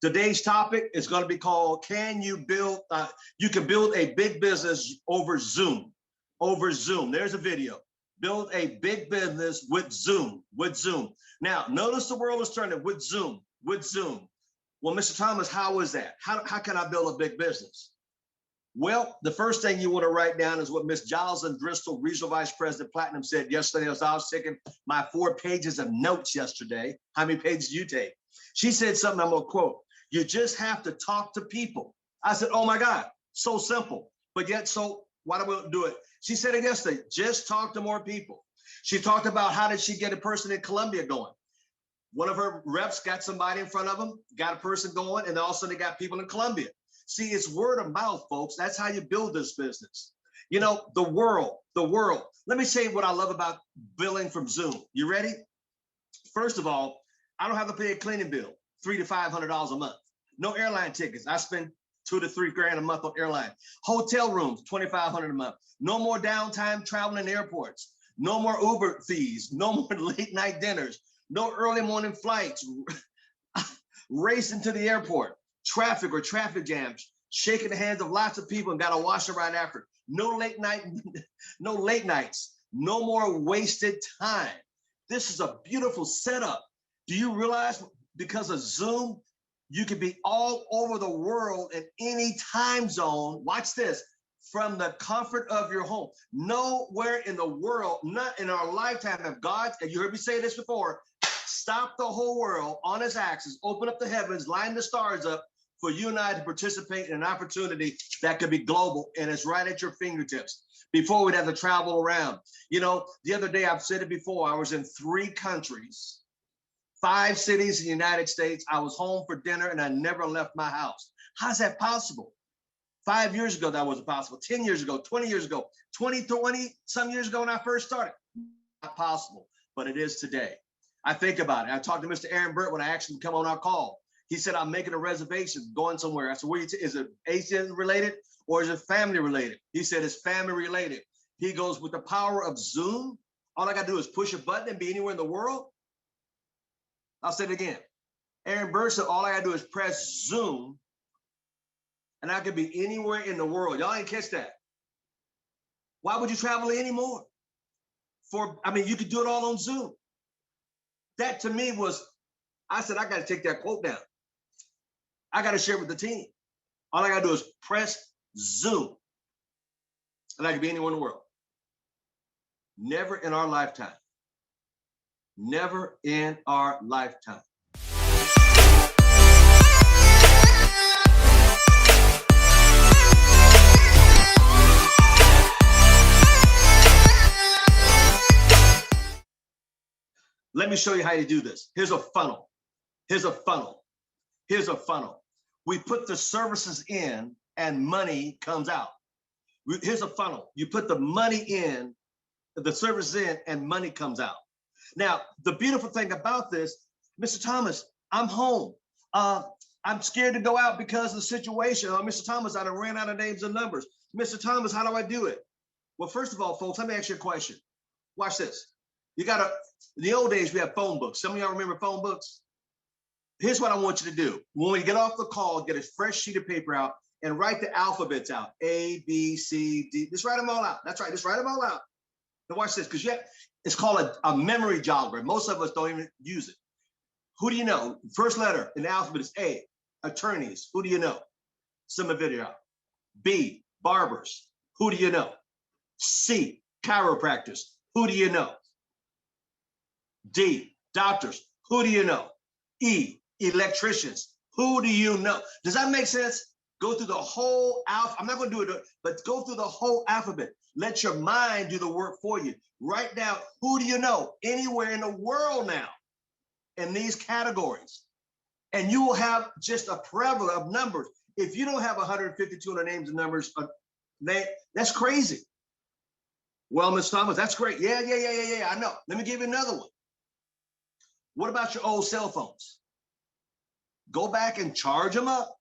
Today's topic is going to be called, can you build, you can build a big business over Zoom. Over Zoom. There's a video. Build a big business with Zoom. Now, notice the world is turning with Zoom. Well, Mr. Thomas, how is that? How can I build a big business? Well, the first thing you want to write down is what Miss Giles and Bristol, Regional Vice President Platinum, said yesterday as I was taking my 4 pages of notes yesterday. How many pages did you take? She said something I'm going to quote. You just have to talk to people. I said, oh my God, so simple. But yet, so why do we do it? She said it yesterday, just talk to more people. She talked about how did she get a person in Colombia going. One of her reps got somebody in front of them, got a person going, and all of a sudden they got people in Colombia. See, it's word of mouth, folks. That's how you build this business. You know, the world. Let me say what I love about billing from Zoom. You ready? First of all, I don't have to pay a cleaning bill, $300 to $500 a month. No airline tickets. I spend $2 to $3 grand a month on airline. Hotel rooms, $2,500 a month. No more downtime traveling in airports. No more Uber fees. No more late night dinners. No early morning flights. Racing to the airport. Traffic or traffic jams. Shaking the hands of lots of people and got to wash them right after. No late nights. No more wasted time. This is a beautiful setup. Do you realize because of Zoom, you could be all over the world in any time zone. Watch this, from the comfort of your home. Nowhere in the world, not in our lifetime of God, and you heard me say this before, stop the whole world on its axis, open up the heavens, line the stars up for you and I to participate in an opportunity that could be global, and it's right at your fingertips. Before we'd have to travel around. You know, the other day, I've said it before, I was in 3 countries. 5 cities in the United States. I was home for dinner and I never left my house. How's that possible? 5 years ago, that wasn't possible. 10 years ago, 20 years ago, 20 some years ago when I first started. Not possible, but it is today. I think about it. I talked to Mr. Aaron Burt when I asked him to come on our call. He said, I'm making a reservation, going somewhere. I said, is it Asian related or is it family related? He said, it's family related. He goes, with the power of Zoom, all I got to do is push a button and be anywhere in the world. I'll say it again. Aaron Burr said, all I gotta do is press Zoom and I could be anywhere in the world. Y'all ain't catch that. Why would you travel anymore? You could do it all on Zoom. That to me was, I said, I gotta take that quote down. I gotta share it with the team. All I gotta do is press Zoom and I could be anywhere in the world. Never in our lifetime. Never in our lifetime. Let me show you how you do this. Here's a funnel. We put the services in and money comes out. Here's a funnel. You put the money in, the services in, and money comes out. Now, the beautiful thing about this, Mr. Thomas, I'm home. I'm scared to go out because of the situation. Mr. Thomas, I done ran out of names and numbers. Mr. Thomas, how do I do it? Well, first of all, folks, let me ask you a question. Watch this. In the old days, we had phone books. Some of y'all remember phone books? Here's what I want you to do. When we get off the call, get a fresh sheet of paper out and write the alphabets out. A, B, C, D. Just write them all out. That's right. Just write them all out. Now watch this, because it's called a memory jogger. Most of us don't even use it. Who do you know? First letter in the alphabet is A, attorneys. Who do you know? Send a video out. B, barbers. Who do you know? C, chiropractors. Who do you know? D, doctors. Who do you know? E, electricians. Who do you know? Does that make sense? Go through the whole alphabet. I'm not going to do it, but go through the whole alphabet. Let your mind do the work for you. Write down, who do you know anywhere in the world now in these categories? And you will have just a plethora of numbers. If you don't have 150, 200 names and numbers, that's crazy. Well, Ms. Thomas, that's great. Yeah, I know. Let me give you another one. What about your old cell phones? Go back and charge them up.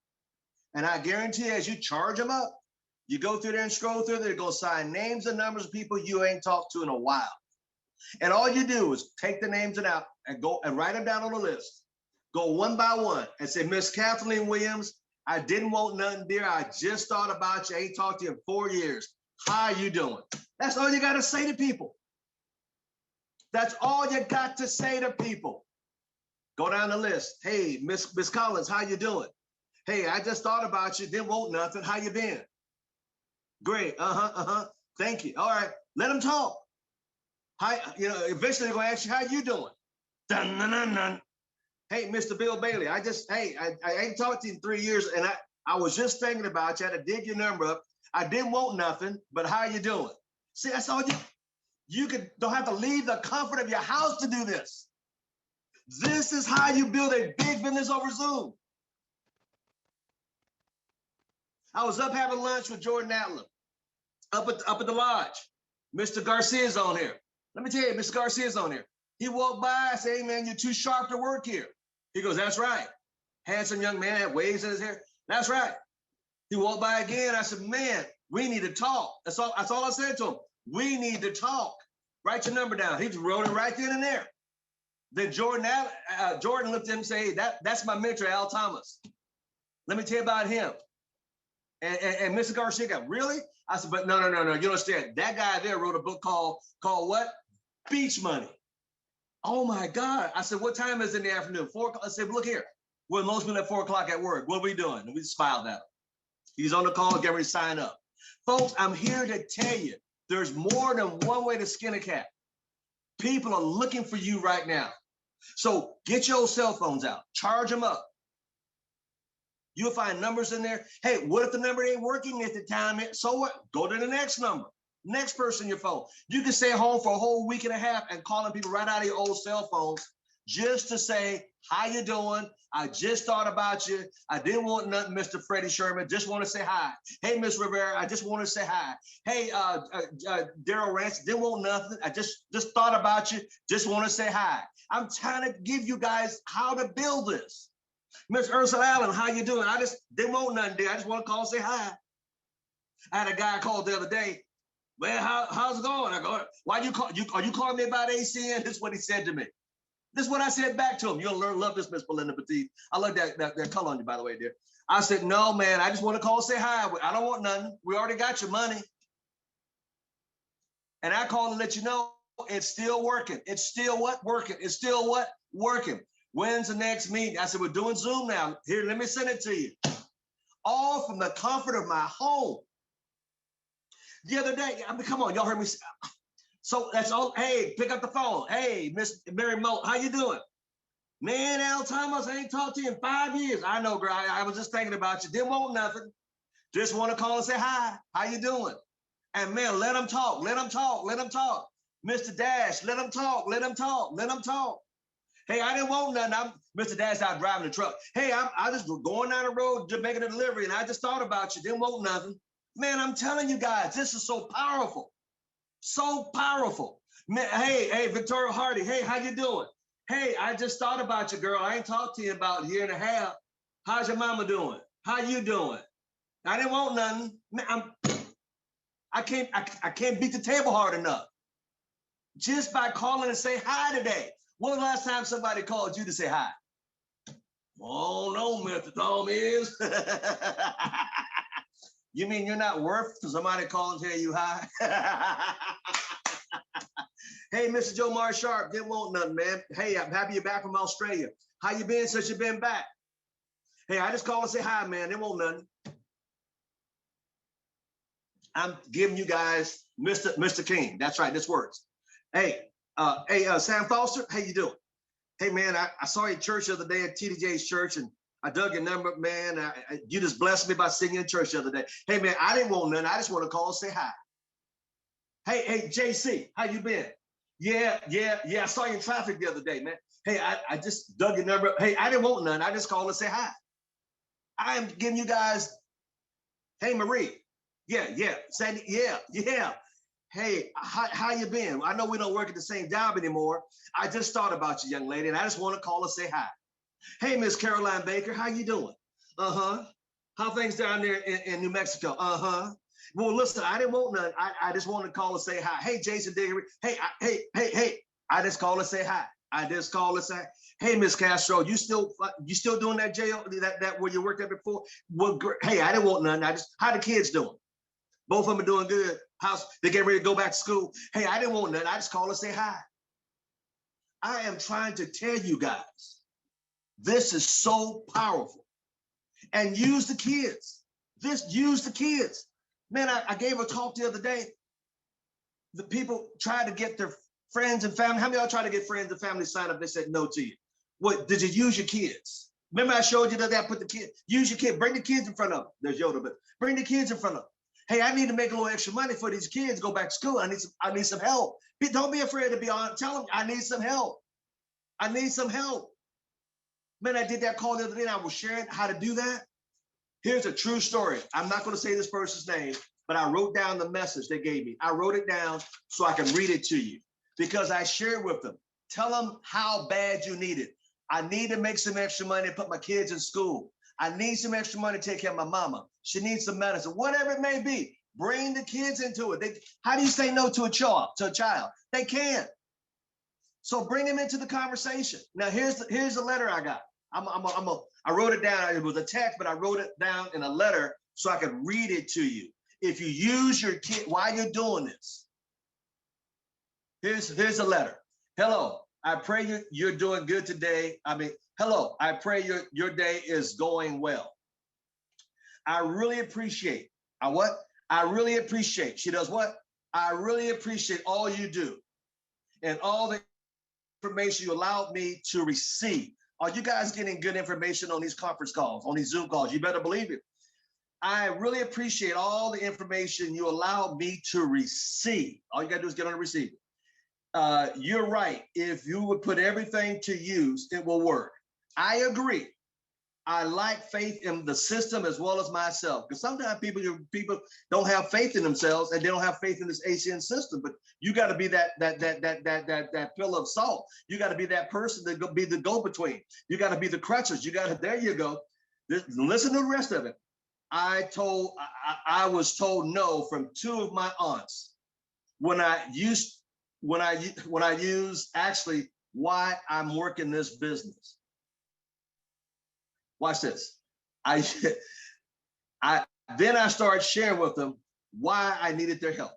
And I guarantee you, as you charge them up, you go through there and scroll through there, go sign names and numbers of people you ain't talked to in a while. And all you do is take the names and out and go and write them down on the list. Go one by one and say, Miss Kathleen Williams, I didn't want nothing, dear. I just thought about you. I ain't talked to you in 4 years. How you doing? That's all you got to say to people. That's all you got to say to people. Go down the list. Hey, Miss Collins, how you doing? Hey, I just thought about you. Didn't want nothing. How you been? Great. Thank you. All right. Let them talk. Hi. Eventually they're gonna ask you how you doing. Dun, dun, dun, dun. Hey, Mr. Bill Bailey. I ain't talked to you in 3 years, and I was just thinking about you. I had to dig your number up. I didn't want nothing, but how you doing? See, that's all you don't have to leave the comfort of your house to do this. This is how you build a big business over Zoom. I was up having lunch with Jordan Allen up at the lodge. Mr. Garcia's on here. Let me tell you, Mr. Garcia's on here. He walked by, I said, hey man, you're too sharp to work here. He goes, that's right. Handsome young man, had waves in his hair. That's right. He walked by again. I said, man, we need to talk. That's all I said to him. We need to talk. Write your number down. He just wrote it right then and there. Then Jordan looked at him and said, hey, that's my mentor, Al Thomas. Let me tell you about him. And Mr. Garcia got, really? I said, but no. You don't understand. That guy there wrote a book called what? Beach Money. Oh my God. I said, what time is it in the afternoon? 4 o'clock. I said, look here. Well, most people at 4 o'clock at work. What are we doing? And we smiled at him. He's on the call, getting ready to sign up. Folks, I'm here to tell you, there's more than one way to skin a cat. People are looking for you right now. So get your cell phones out, charge them up. You'll find numbers in there. Hey, what if the number ain't working at the time? So what? Go to the next number. Next person in your phone. You can stay home for a whole week and a half and calling people right out of your old cell phones just to say, how you doing? I just thought about you. I didn't want nothing, Mr. Freddie Sherman. Just want to say hi. Hey, Miss Rivera, I just want to say hi. Hey, Daryl Rance, didn't want nothing. I just thought about you. Just want to say hi. I'm trying to give you guys how to build this. Miss Ursula Allen, how you doing? I just didn't want nothing, dear. I just want to call and say hi. I had a guy called the other day. Well, how's it going? I go, why you call? Are you calling me about ACN? This is what he said to me. This is what I said back to him. You'll love this, Miss Belinda Petit. I love that color on you, by the way, dear. I said, no, man, I just want to call and say hi. I don't want nothing. We already got your money. And I called to let you know it's still working. It's still what? Working. It's still what? Working. When's the next meeting? I said, we're doing Zoom now. Here, let me send it to you. All from the comfort of my home. The other day, I mean, come on, y'all heard me. So that's all. Hey, pick up the phone. Hey, Miss Mary Mo, how you doing? Man, Al Thomas, I ain't talked to you in 5 years. I know, girl. I was just thinking about you. Didn't want nothing. Just want to call and say hi. How you doing? And man, let them talk. Let them talk. Let them talk. Mr. Dash, let them talk. Let them talk. Let them talk. Hey, I didn't want nothing. Mr. Dash out driving the truck. Hey, I just going down the road just making a delivery, and I just thought about you. Didn't want nothing. Man, I'm telling you guys, this is so powerful. So powerful. Man, hey, Victoria Hardy. Hey, how you doing? Hey, I just thought about you, girl. I ain't talked to you about a year and a half. How's your mama doing? How you doing? I didn't want nothing. Man, I can't beat the table hard enough. Just by calling and say hi today. When was the last time somebody called you to say hi? Oh no, Mr. Tom is. You mean you're not worth for somebody calling and tell you hi? Hey, Mr. Joe Mar Sharp, didn't want nothing, man. Hey, I'm happy you're back from Australia. How you been since you've been back? Hey, I just called and say hi, man. Didn't want nothing. I'm giving you guys Mr. King. That's right, this works. Hey, Sam Foster, how you doing? Hey, man, I saw you at church the other day at TDJ's church, and I dug your number, man. You just blessed me by singing in church the other day. Hey, man, I didn't want nothing. I just want to call and say hi. Hey, JC, how you been? Yeah, I saw you in traffic the other day, man. Hey, I just dug your number. Hey, I didn't want nothing. I just called and say hi. I am giving you guys, hey, Marie. Yeah. Sandy, yeah. Hey, how you been? I know we don't work at the same job anymore. I just thought about you, young lady, and I just want to call and say hi. Hey, Miss Caroline Baker, how you doing? How things down there in New Mexico? Well, listen, I didn't want none. I just wanted to call and say hi. Hey, Jason Diggory. Hey, I just call and say hi. I just call and say, hey, Miss Castro, you still doing that jail, that where you worked at before? Well, hey, I didn't want nothing. How the kids doing? Both of them are doing good. They get ready to go back to school. Hey, I didn't want nothing. I just call and say hi. I am trying to tell you guys, this is so powerful. And use the kids. Use the kids. Man, I gave a talk the other day. The people try to get their friends and family. How many of y'all try to get friends and family sign up? They said no to you. What, did you use your kids? Remember I showed you that I put the kids, use your kid, bring the kids in front of them. There's Yoda, but bring the kids in front of them. Hey, I need to make a little extra money for these kids go back to school. I need some help. Don't be afraid to be on. Tell them I need some help. I need some help. Man, I did that call the other day and I was sharing how to do that. Here's a true story. I'm not going to say this person's name, but I wrote down the message they gave me. I wrote it down so I can read it to you because I shared with them. Tell them how bad you need it. I need to make some extra money to put my kids in school. I need some extra money to take care of my mama. She needs some medicine, whatever it may be. Bring the kids into it. How do you say no to a child? They can't. So bring them into the conversation. Now here's the letter I got. I wrote it down. It was a text, but I wrote it down in a letter so I could read it to you. If you use your kid while you're doing this, here's a letter. Hello, I pray you're doing good today. Hello, I pray your day is going well. I really appreciate. I really appreciate. She does what? I really appreciate all you do and all the information you allowed me to receive. Are you guys getting good information on these conference calls, on these Zoom calls? You better believe it. I really appreciate all the information you allowed me to receive. All you got to do is get on the receiver. You're right. If you would put everything to use, it will work. I agree. I lack faith in the system as well as myself, because sometimes people don't have faith in themselves and they don't have faith in this ACN system. But you got to be that pillar of salt. You got to be that person that be the go-between. You got to be the crutches. There you go. Listen to the rest of it. I was told no from two of my aunts when I used actually why I'm working this business. Watch this. Then I started sharing with them why I needed their help.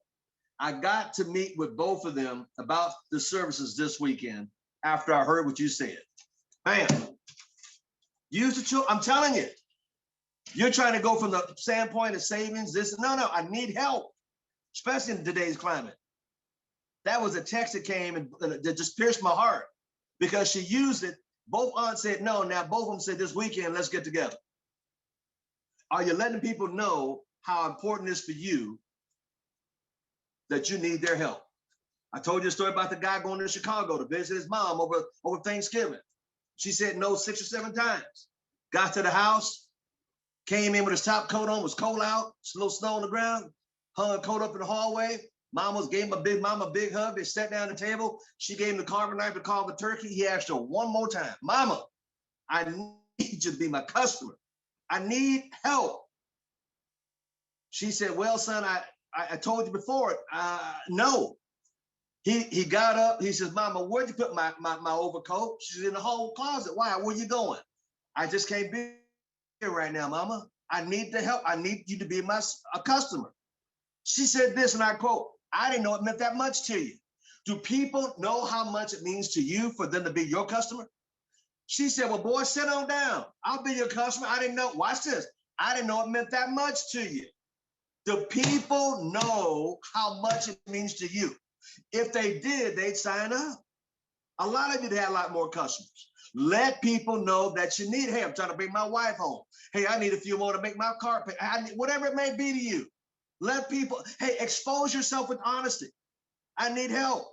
I got to meet with both of them about the services this weekend after I heard what you said. Bam. Use the tool. I'm telling you. You're trying to go from the standpoint of savings. No, I need help, especially in today's climate. That was a text that came and that just pierced my heart because she used it. Both aunts said no. Now both of them said this weekend, let's get together. Are you letting people know how important it is for you that you need their help? I told you a story about the guy going to Chicago to visit his mom over Thanksgiving. She said no 6 or 7 times. Got to the house, came in with his top coat on, was cold out, a little snow on the ground, hung a coat up in the hallway. Gave Mama a big hug. They sat down at the table. She gave him the carving knife to carve the turkey. He asked her one more time, Mama, I need you to be my customer. I need help. She said, well, son, I told you before, no. He got up. He says, Mama, where'd you put my overcoat? She's in the whole closet. Why? Where you going? I just can't be here right now, Mama. I need the help. I need you to be a customer. She said this, and I quote, I didn't know it meant that much to you. Do people know how much it means to you for them to be your customer? She said, well, boy, sit on down. I'll be your customer. I didn't know. Watch this. I didn't know it meant that much to you. Do people know how much it means to you? If they did, they'd sign up. A lot of you had a lot more customers. Let people know that you need, hey, I'm trying to bring my wife home. Hey, I need a few more to make my car pay. Whatever it may be to you. Let people, hey, expose yourself with honesty. I need help.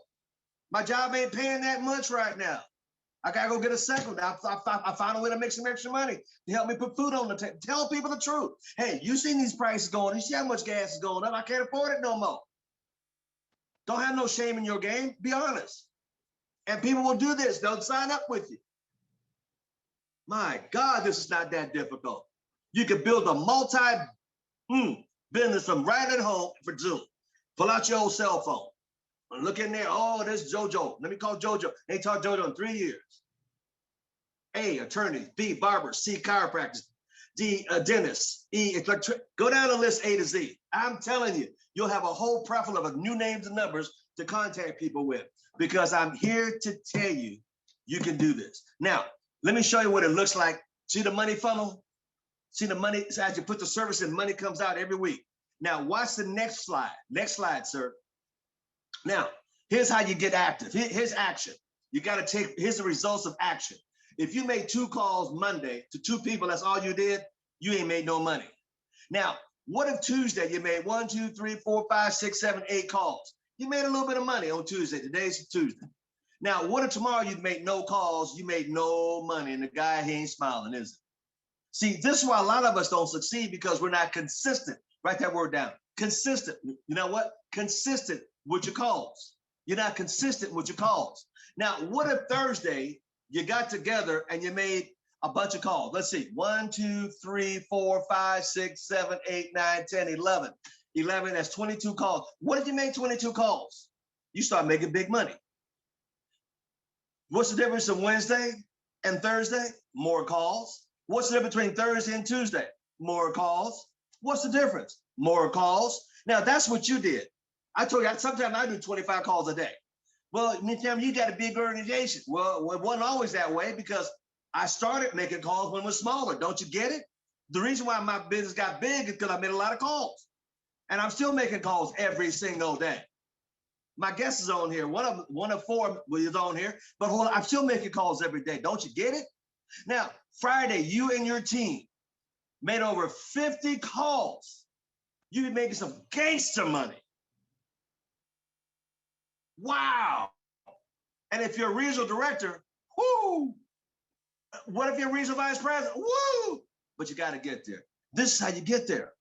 My job ain't paying that much right now. I gotta go get a second. I found a way to make some extra money to help me put food on the table. Tell people the truth. Hey, you seen these prices going, you see how much gas is going up. I can't afford it no more. Don't have no shame in your game. Be honest. And people will do this. They'll sign up with you. My God, this is not that difficult. You can build a multi-business from right at home for Zoom. Pull out your old cell phone. Look in there. Oh, there's JoJo. Let me call JoJo. Ain't talked JoJo in 3 years. A, attorney. B, barber. C, chiropractor. D, dentist. E, electric. Go down the list A to Z. I'm telling you, you'll have a whole profile of new names and numbers to contact people with, because I'm here to tell you, you can do this. Now, let me show you what it looks like. See the money funnel? See the money, so as you put the service in, money comes out every week. Now, watch the next slide. Next slide, sir. Now, here's how you get active. Here's action. You got to take, here's the results of action. If you made 2 calls Monday to 2 people, that's all you did, you ain't made no money. Now, what if Tuesday you made 1, 2, 3, 4, 5, 6, 7, 8 calls? You made a little bit of money on Tuesday. Today's Tuesday. Now, what if tomorrow you made no calls, you made no money, and the guy, he ain't smiling, is it? See, this is why a lot of us don't succeed, because we're not consistent. Write that word down. Consistent. You know what? Consistent with your calls. You're not consistent with your calls. Now, what if Thursday you got together and you made a bunch of calls? Let's see. 1, 2, 3, 4, 5, 6, 7, 8, 9, 10, 11. 11, that's 22 calls. What if you make 22 calls? You start making big money. What's the difference in Wednesday and Thursday? More calls. What's the difference between Thursday and Tuesday? More calls. What's the difference? More calls. Now, that's what you did. I told you, sometimes I do 25 calls a day. Well, you got a big organization. Well, it wasn't always that way, because I started making calls when it was smaller. Don't you get it? The reason why my business got big is because I made a lot of calls. And I'm still making calls every single day. My guest is on here. One of 4 is on here, but hold on, I'm still making calls every day. Don't you get it? Now, Friday, you and your team made over 50 calls. You've been making some gangster money. Wow. And if you're a regional director, whoo. What if you're a regional vice president? Woo. But you got to get there. This is how you get there.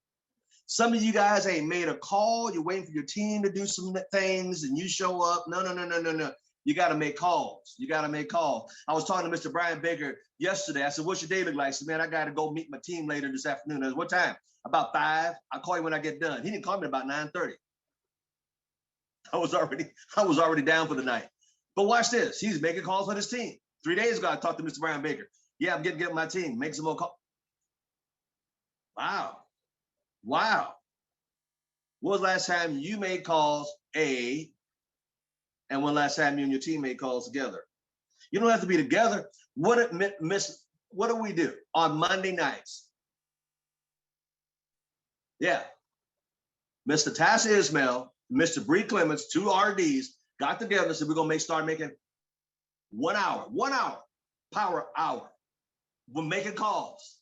Some of you guys ain't made a call. You're waiting for your team to do some things and you show up. No. You got to make calls. You got to make calls. I was talking to Mr. Brian Baker yesterday. I said, what's your day look like? I said, man, I got to go meet my team later this afternoon. I said, what time? About 5. I'll call you when I get done. He didn't call me about 9:30. I was already down for the night. But watch this. He's making calls with his team. 3 days ago, I talked to Mr. Brian Baker. Yeah, I'm getting my team. Make some more calls. Wow. When was the last time you made calls, A, and when last time you and your team made calls together? You don't have to be together. What do we do on Monday nights? Yeah. Mr. Tasha Ismail, Mr. Bree Clements, 2 RDs, got together and said, we're going to start making 1 hour, power hour. We're making calls.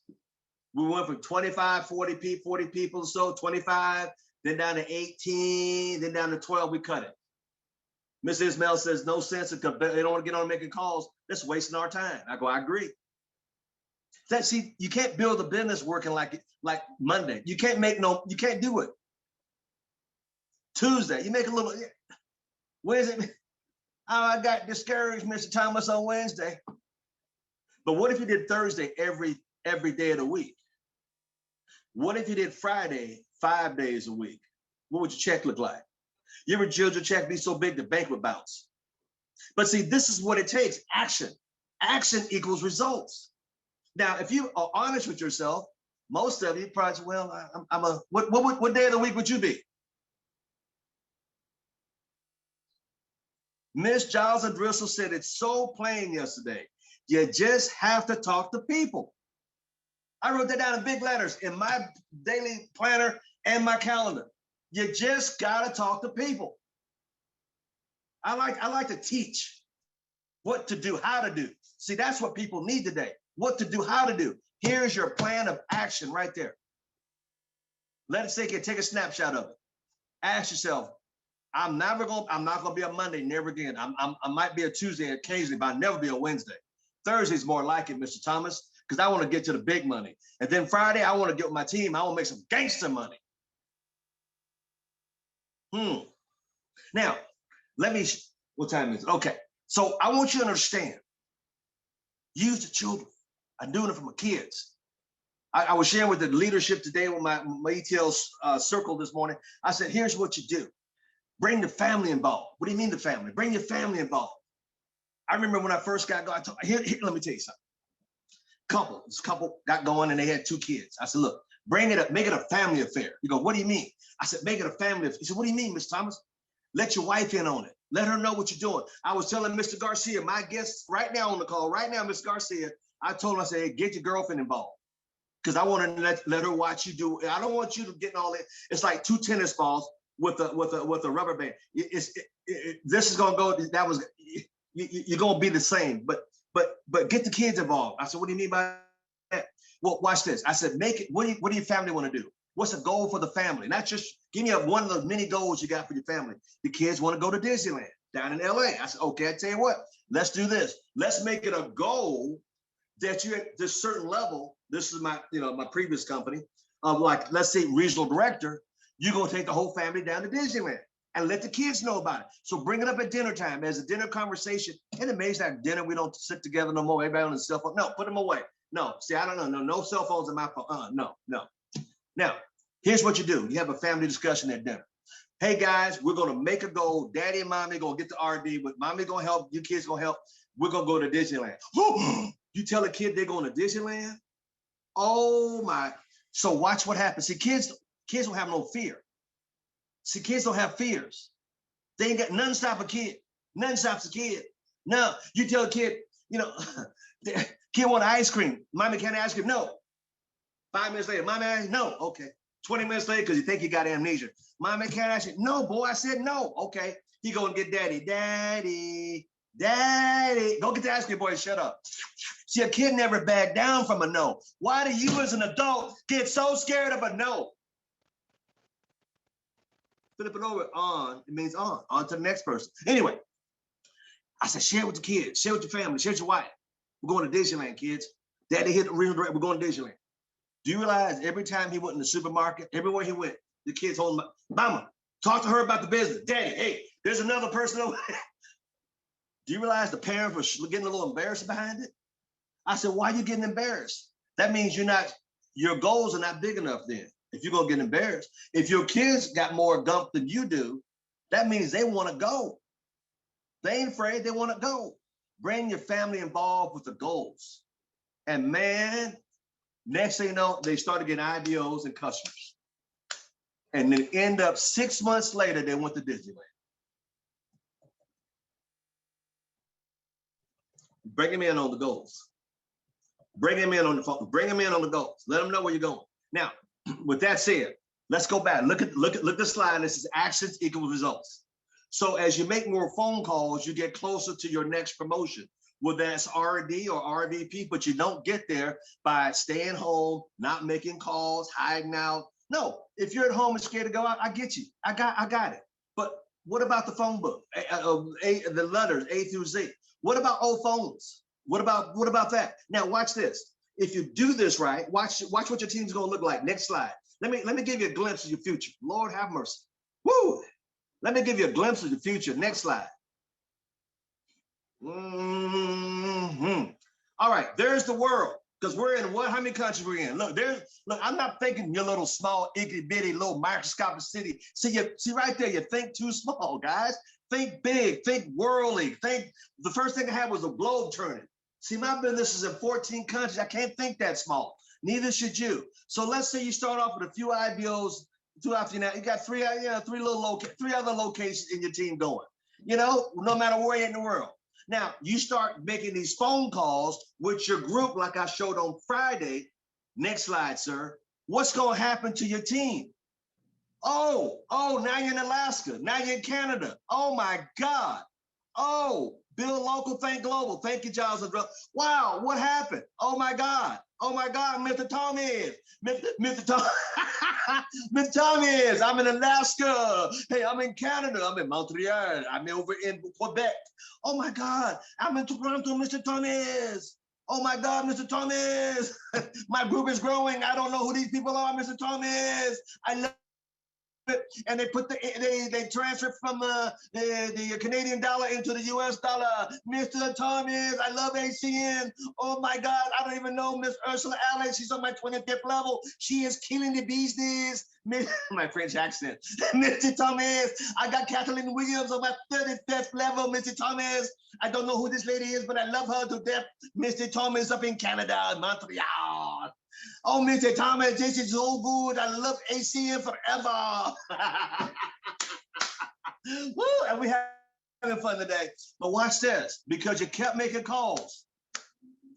We went from 25, 40 people or so, 25, then down to 18, then down to 12, we cut it. Ms. Ismail says, no sense, because they don't want to get on making calls. That's wasting our time. I go, I agree. See, you can't build a business working like Monday. You can't do it. Tuesday, you make a little, Wednesday, oh, I got discouraged, Mr. Thomas, on Wednesday. But what if you did Thursday every day of the week? What if you did Friday 5 days a week? What would your check look like? You ever judge your check be so big the bank would bounce? But see, this is what it takes, action. Action equals results. Now, if you are honest with yourself, most of you probably say, well, what day of the week would you be? Miss Giles and Driscoll said it's so plain yesterday. You just have to talk to people. I wrote that down in big letters in my daily planner and my calendar. You just gotta talk to people. I like to teach what to do, how to do. See, that's what people need today. What to do, how to do. Here's your plan of action right there. Let it sink in. Take a snapshot of it. Ask yourself, I'm not gonna be a Monday, never again. I might be a Tuesday occasionally, but I'll never be a Wednesday. Thursday's more like it, Mr. Thomas, because I want to get to the big money. And then Friday, I want to get with my team. I want to make some gangster money. Now, what time is it? Okay, so I want you to understand, use the children. I'm doing it for my kids. I was sharing with the leadership today with my ETL circle this morning. I said, here's what you do. Bring the family involved. What do you mean the family? Bring your family involved. I remember when I first got going, here, let me tell you something. This couple got going and they had 2 kids. I said, look, bring it up, make it a family affair. You go, what do you mean? I said, make it a family affair. He said, what do you mean, Mr. Thomas? Let your wife in on it. Let her know what you're doing. I was telling Mr. Garcia, my guest right now on the call, right now, Mr. Garcia, I told him, I said, hey, get your girlfriend involved. Because I want to let her watch you do. I don't want you to get all that. It's like 2 tennis balls with a rubber band. This is gonna go. That was you're gonna be the same. But get the kids involved. I said, what do you mean by that? Well, watch this. I said, make it. What do your family want to do? What's the goal for the family? Not just give me one of the many goals you got for your family. The kids want to go to Disneyland down in LA. I said, okay, I tell you what, let's do this. Let's make it a goal that you're at this certain level. This is my previous company of like, let's say regional director, you're going to take the whole family down to Disneyland and let the kids know about it. So bring it up at dinner time as a dinner conversation. And it makes that dinner, we don't sit together no more. Everybody on his cell phone. No, put them away. No, see, I don't know. No cell phones in my phone. No. Now, here's what you do. You have a family discussion at dinner. Hey guys, we're going to make a goal. Daddy and mommy going to get the RD, but mommy going to help. You kids going to help. We're going to go to Disneyland. You tell a kid they're going to Disneyland? Oh my. So watch what happens. See, kids don't have no fear. See, kids don't have fears. They ain't got nothing stop a kid. Nothing stops a kid. No, you tell a kid, the kid want ice cream. Mommy can't ice cream. No. 5 minutes later, mommy, no. Okay. 20 minutes later, because you think you got amnesia. Mommy can't ice cream. No, boy, I said no. Okay. He go and get daddy. Daddy. Go get the ice cream, boy. Shut up. See, a kid never back down from a no. Why do you as an adult get so scared of a no? Flip it over, on, it means on to the next person. Anyway, I said, share with the kids, share with your family, share with your wife. We're going to Disneyland, kids. Daddy hit the regional director, we're going to Disneyland. Do you realize every time he went in the supermarket, everywhere he went, the kids holding him, mama, talk to her about the business. Daddy, hey, there's another person over there. Do you realize the parents were getting a little embarrassed behind it? I said, why are you getting embarrassed? That means your goals are not big enough then. If you're going to get embarrassed. If your kids got more gump than you do, that means they want to go. They ain't afraid, they want to go. Bring your family involved with the goals. And man, next thing you know, they started getting IBOs and customers. And then end up 6 months later, they went to Disneyland. Bring them in on the goals. Bring them in on the phone. Bring them in on the goals. Let them know where you're going. Now, with that said, let's go back. Look at the slide. This is actions equal results. So as you make more phone calls, you get closer to your next promotion. Whether that's RD or RVP, but you don't get there by staying home, not making calls, hiding out. No, if you're at home and scared to go out, I get you. I got it. But what about the phone book? The letters A through Z. What about old phones? What about that? Now watch this. If you do this right, watch what your team's gonna look like. Next slide. Let me give you a glimpse of your future. Lord have mercy. Woo! Let me give you a glimpse of the future. Next slide. All right, there's the world. Because we're in how many countries we're in? Look, I'm not thinking your little small, itty bitty, little microscopic city. See right there, you think too small, guys. Think big, think worldly. Think the first thing I had was a globe turning. See, my business is in 14 countries. I can't think that small. Neither should you. So let's say you start off with a few IBOs, two after now. You got three other locations in your team going. No matter where you're in the world. Now you start making these phone calls with your group, like I showed on Friday. Next slide, sir. What's going to happen to your team? Oh, now you're in Alaska. Now you're in Canada. Oh my God. Oh, build local, think global. Thank you, Johnson. Wow, what happened? Oh my God, Mr. Thomas. Mr. Thomas, I'm in Alaska. Hey, I'm in Canada. I'm in Montreal. I'm over in Quebec. Oh my God, I'm in Toronto, Mr. Thomas. Oh my God, Mr. Thomas. My group is growing. I don't know who these people are, Mr. Thomas. I love and they put they transfer from the Canadian dollar into the US dollar. Mr. Thomas, I love ACN. Oh my God, I don't even know Miss Ursula Alex. She's on my 25th level. She is killing the business. My French accent. Mr. Thomas, I got Kathleen Williams on my 35th level. Mr. Thomas, I don't know who this lady is, but I love her to death. Mr. Thomas up in Canada, Montreal. Oh, Mr. Thomas, this is so good. I love ACN forever. Woo, and we having fun today. But watch this, because you kept making calls.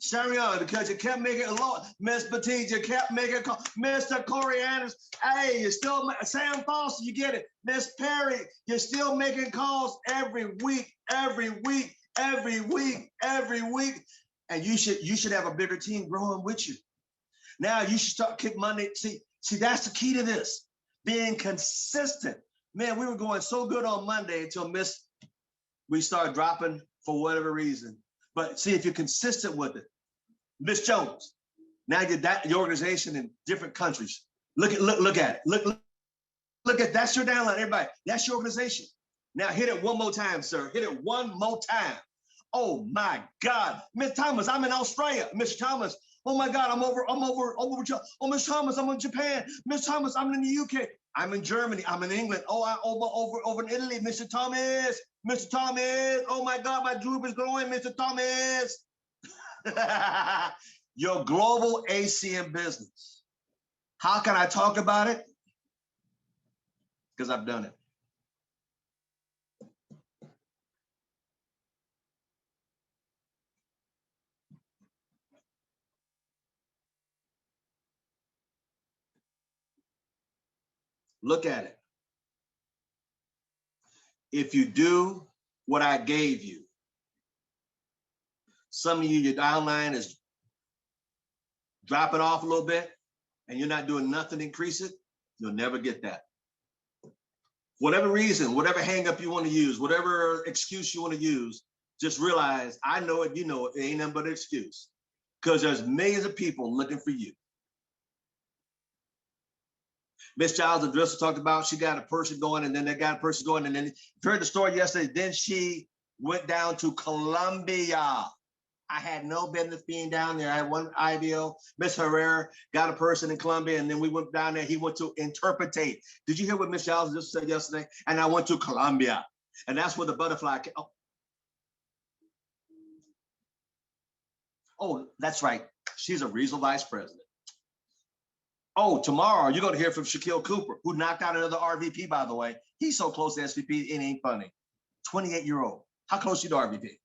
Sharion, because you kept making a lot. Miss Batiste, you kept making calls. Mr. Corey Anderson, hey, you're still, Sam Foster, you get it. Miss Perry, you're still making calls every week, every week, every week, every week. And you should have a bigger team growing with you. Now you should start kick Monday. See, that's the key to this, being consistent. Man, we were going so good on Monday until we started dropping for whatever reason. But see, if you're consistent with it, Miss Jones, now you're your organization in different countries. Look at it. Look at that's your downline, everybody. That's your organization. Now hit it one more time, sir. Hit it one more time. Oh my God, Miss Thomas, I'm in Australia. Miss Thomas, oh my God, I'm over. Oh, Miss Thomas, I'm in Japan. Miss Thomas, I'm in the UK. I'm in Germany. I'm in England. Oh, I'm over in Italy. Mr. Thomas, Mr. Thomas. Oh my God, my droop is growing, Mr. Thomas. Your global ACM business. How can I talk about it? Because I've done it. Look at it. If you do what I gave you, some of you, your downline is dropping off a little bit and you're not doing nothing to increase it, you'll never get that. Whatever reason, whatever hang up you want to use, whatever excuse you want to use, just realize, I know it, you know it, it ain't nothing but an excuse, because there's millions of people looking for you. Miss Giles, the dresser, talked about she got a person going, and then they got a person going, and then you heard the story yesterday. Then she went down to Colombia. I had no business being down there. I had one IBO. Miss Herrera got a person in Colombia, and then we went down there. He went to interpretate. Did you hear what Miss Giles just said yesterday? And I went to Colombia, and that's where the butterfly came. Oh, that's right. She's a regional vice president. Oh, tomorrow you're going to hear from Shaquille Cooper, who knocked out another RVP, by the way. He's so close to SVP, it ain't funny. 28-year-old. How close you to RVP?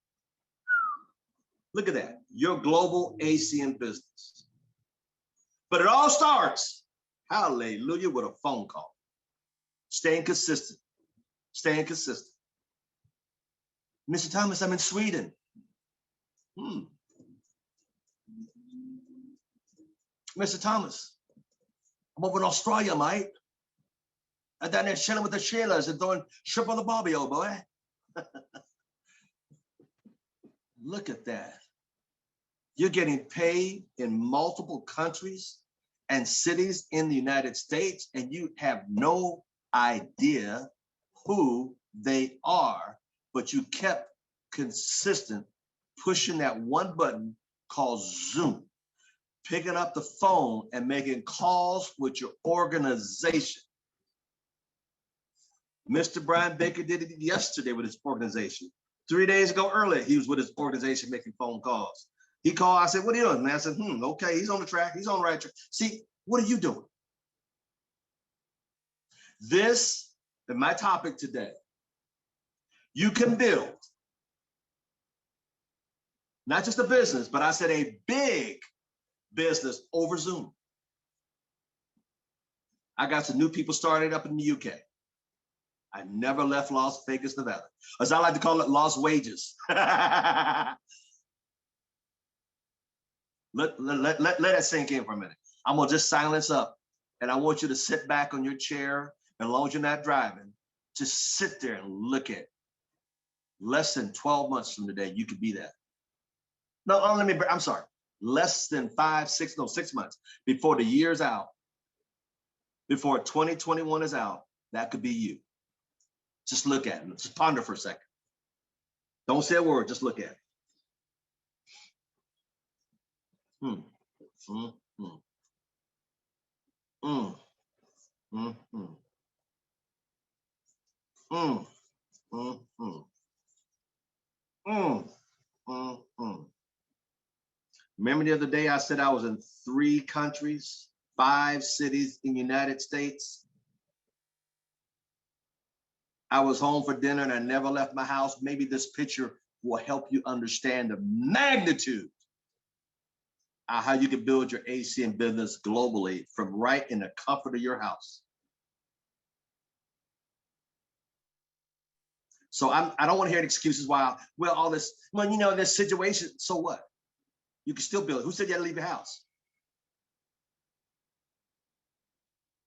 Look at that. Your global ACM business. But it all starts, hallelujah, with a phone call. Staying consistent. Staying consistent. Mr. Thomas, I'm in Sweden. Mr. Thomas, I'm over in Australia, mate. I'm down there chilling with the Sheilas and throwing shrimp on the barbie, old boy. Look at that. You're getting paid in multiple countries and cities in the United States, and you have no idea who they are, but you kept consistent pushing that one button called Zoom, picking up the phone and making calls with your organization. Mr. Brian Baker did it yesterday with his organization. 3 days ago earlier, he was with his organization making phone calls. He called, I said, what are you doing, man? I said, okay, he's on the track. He's on the right track. See, what are you doing? This is my topic today. You can build not just a business, but I said a big business over Zoom. I got some new people started up in the UK. I never left Las Vegas, Nevada. As I like to call it, Las Wages. Let that sink in for a minute. I'm gonna just silence up, and I want you to sit back on your chair, and as long as you're not driving, just sit there and look at it. Less than 12 months from today, you could be that. No, I'm sorry. Less than 6 months before the year's out, before 2021 is out, That could be you. Just look at it. Just ponder for a second. Don't say a word. Just look at it. Mm, mm, mm, mm, mm, mm, mm, mm, mm, mm, mm, mm. Remember the other day I said I was in 3 countries, 5 cities in the United States. I was home for dinner and I never left my house. Maybe this picture will help you understand the magnitude of how you can build your ACN business globally from right in the comfort of your house. So I don't want to hear excuses why, well, all this, well, you know, this situation, so what? You can still build it. Who said you had to leave your house?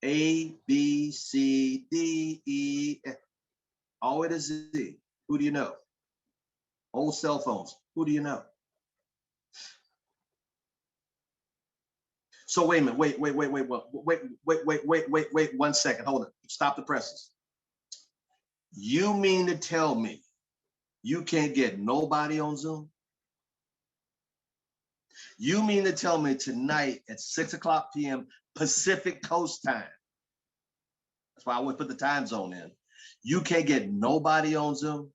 A, B, C, D, E, F, all the way to Z. Who do you know? Old cell phones. Who do you know? So wait a minute. Wait 1 second. Hold it. Stop the presses. You mean to tell me you can't get nobody on Zoom? You mean to tell me tonight at 6:00 p.m. Pacific Coast time? That's why I would put the time zone in. You can't get nobody on Zoom?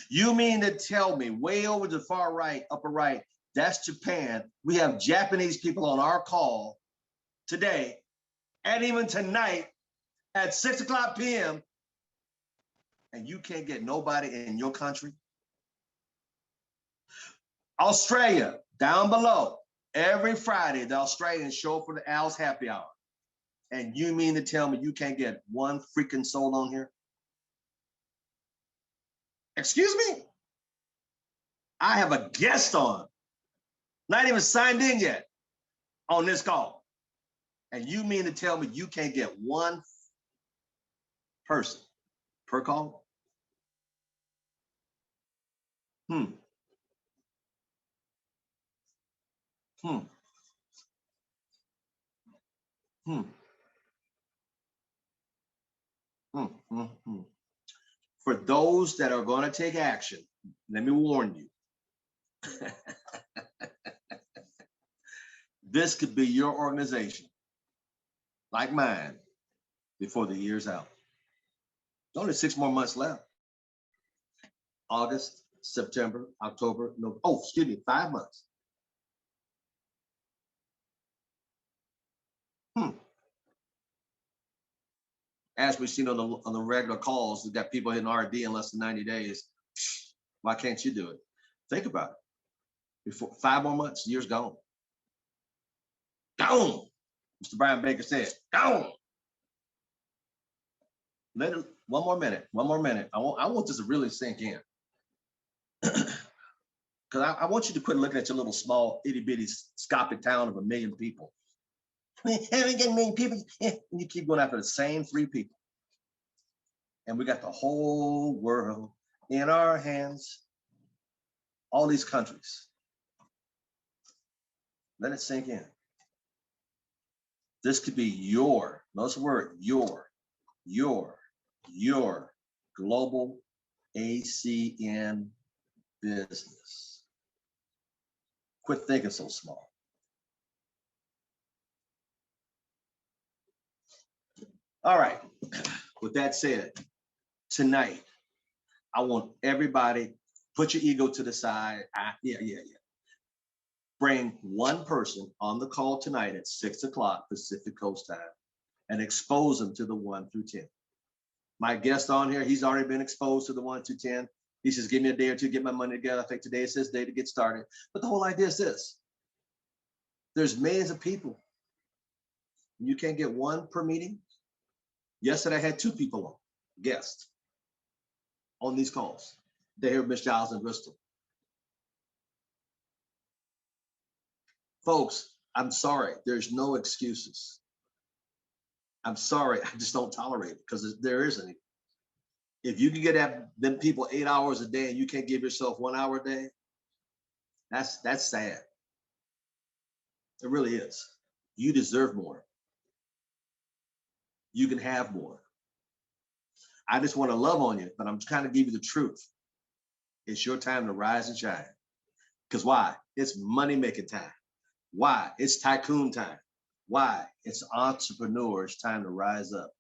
You mean to tell me way over to the far right, upper right, that's Japan. We have Japanese people on our call today and even tonight at 6:00 p.m. and you can't get nobody in your country? Australia, down below, every Friday, the Australians show up for the Al's happy hour. And you mean to tell me you can't get one freaking soul on here? Excuse me? I have a guest on, not even signed in yet on this call. And you mean to tell me you can't get one person per call? Hmm. Hmm. Hmm. Hmm. Hmm. Hmm. For those that are going to take action, let me warn you. This could be your organization, like mine, before the year's out. Only 6 more months left. August, September, October, November. Oh, excuse me, 5 months. As we've seen on the regular calls, we've got people hitting RD in less than 90 days. Why can't you do it? Think about it. Before 5 more months, year's gone. Gone. Mr. Brian Baker said, gone. Let it, one more minute. I want this to really sink in. Because I want you to quit looking at your little small itty bitty scopic town of 1 million people. We haven't got 1 million people. And you keep going after the same 3 people. And we got the whole world in our hands. All these countries. Let it sink in. This could be your, notice the word, your global ACN business. Quit thinking so small. All right. With that said, tonight, I want everybody, put your ego to the side. Yeah. Bring one person on the call tonight at 6:00 Pacific Coast time and expose them to the 1 through 10. My guest on here, he's already been exposed to the 1 through 10. He says, give me a day or two, get my money together. I think today is his day to get started. But the whole idea is this. There's millions of people. You can't get one per meeting. Yesterday, I had 2 people on, guests, on these calls. They heard Miss Giles in Bristol. Folks, I'm sorry. There's no excuses. I'm sorry. I just don't tolerate it because there isn't any. If you can get at them people 8 hours a day and you can't give yourself 1 hour a day, that's sad. It really is. You deserve more. You can have more. I just want to love on you, but I'm trying to give you the truth. It's your time to rise and shine. Because why? It's money-making time. Why? It's tycoon time. Why? It's entrepreneurs' time to rise up.